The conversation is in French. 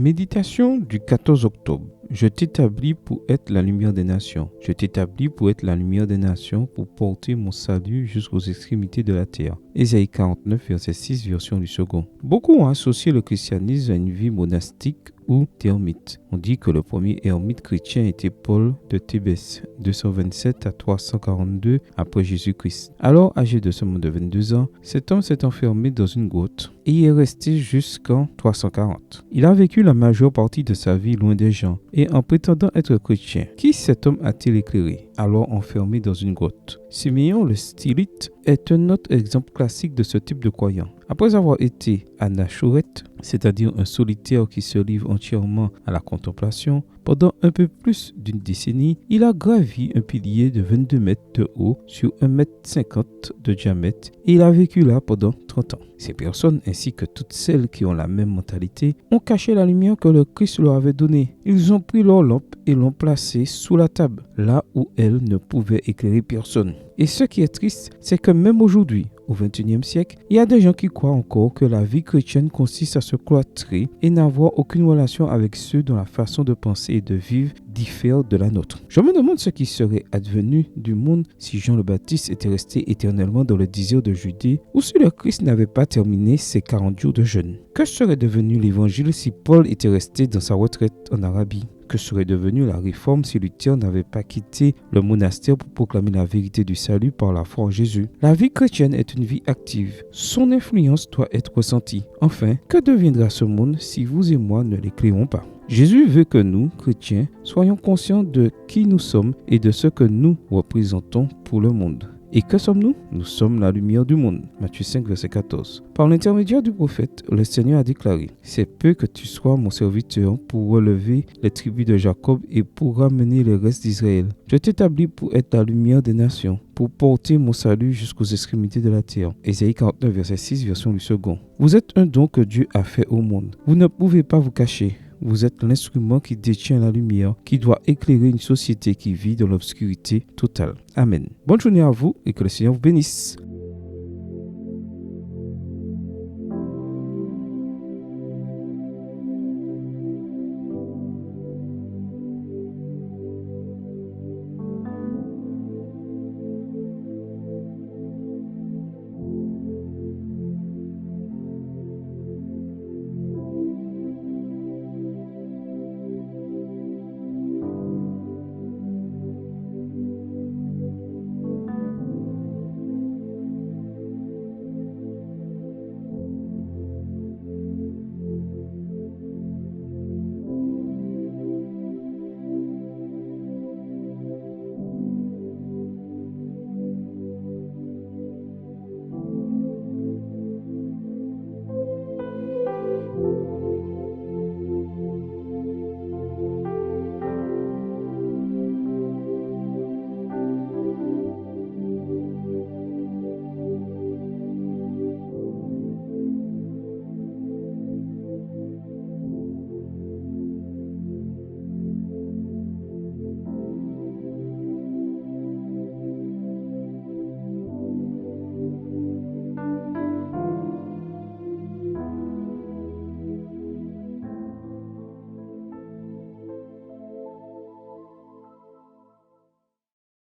Méditation du 14 octobre. Je t'établis pour être la lumière des nations. Je t'établis pour être la lumière des nations, pour porter mon salut jusqu'aux extrémités de la terre. Ésaïe 49, verset 6, version du second. Beaucoup ont associé le christianisme à une vie monastique ou d'ermite. On dit que le premier ermite chrétien était Paul de Thébès, 227 à 342 après Jésus-Christ. Alors, âgé de seulement de 22 ans, cet homme s'est enfermé dans une grotte et y est resté jusqu'en 340. Il a vécu la majeure partie de sa vie loin des gens et en prétendant être chrétien. Qui cet homme a-t-il éclairé, alors enfermé dans une grotte? Siméon le Stylite est un autre exemple classique de ce type de croyant. Après avoir été anachorète, c'est-à-dire un solitaire qui se livre entièrement à la contemplation, pendant un peu plus d'une décennie, il a gravi un pilier de 22 mètres de haut sur 1,50 m de diamètre et il a vécu là pendant 30 ans. Ces personnes, ainsi que toutes celles qui ont la même mentalité, ont caché la lumière que le Christ leur avait donnée. Ils ont pris leur lampe et l'ont placée sous la table, là où elle ne pouvait éclairer personne. Et ce qui est triste, c'est que même aujourd'hui, au XXIe siècle, il y a des gens qui croient encore que la vie chrétienne consiste à se cloîtrer et n'avoir aucune relation avec ceux dont la façon de penser et de vivre diffère de la nôtre. Je me demande ce qui serait advenu du monde si Jean le Baptiste était resté éternellement dans le désert de Judée ou si le Christ n'avait pas terminé ses 40 jours de jeûne. Que serait devenu l'évangile si Paul était resté dans sa retraite en Arabie? Que serait devenue la réforme si Luther n'avait pas quitté le monastère pour proclamer la vérité du salut par la foi en Jésus? La vie chrétienne est une vie active. Son influence doit être ressentie. Enfin, que deviendra ce monde si vous et moi ne l'éclairons pas? Jésus veut que nous, chrétiens, soyons conscients de qui nous sommes et de ce que nous représentons pour le monde. Et que sommes-nous? Nous sommes la lumière du monde. Matthieu 5, verset 14. Par l'intermédiaire du prophète, le Seigneur a déclaré: « C'est peu que tu sois mon serviteur pour relever les tribus de Jacob et pour ramener le reste d'Israël. Je t'établis pour être la lumière des nations, pour porter mon salut jusqu'aux extrémités de la terre. » Ésaïe 49, verset 6, version du second. Vous êtes un don que Dieu a fait au monde. Vous ne pouvez pas vous cacher. Vous êtes l'instrument qui détient la lumière, qui doit éclairer une société qui vit dans l'obscurité totale. Amen. Bonne journée à vous et que le Seigneur vous bénisse.